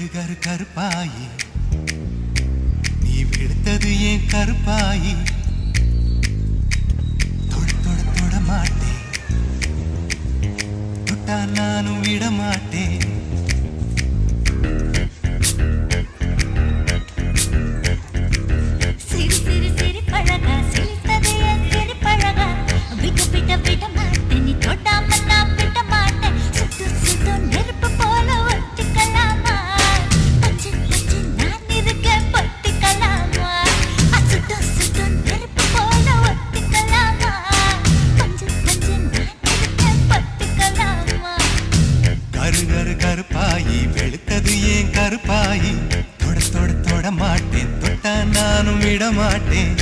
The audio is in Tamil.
கரு கருப்பாயி நீ வெளுத்தது ஏன் கருப்பாயி தொட தொட தொட மாட்டேன் தொட்டா நானும் விட மாட்டேன் கருப்பாயி வெளுத்தது ஏன் கருப்பாயி தொட தொட தொட மாட்டேன் தொட்டா நானும் விட மாட்டேன்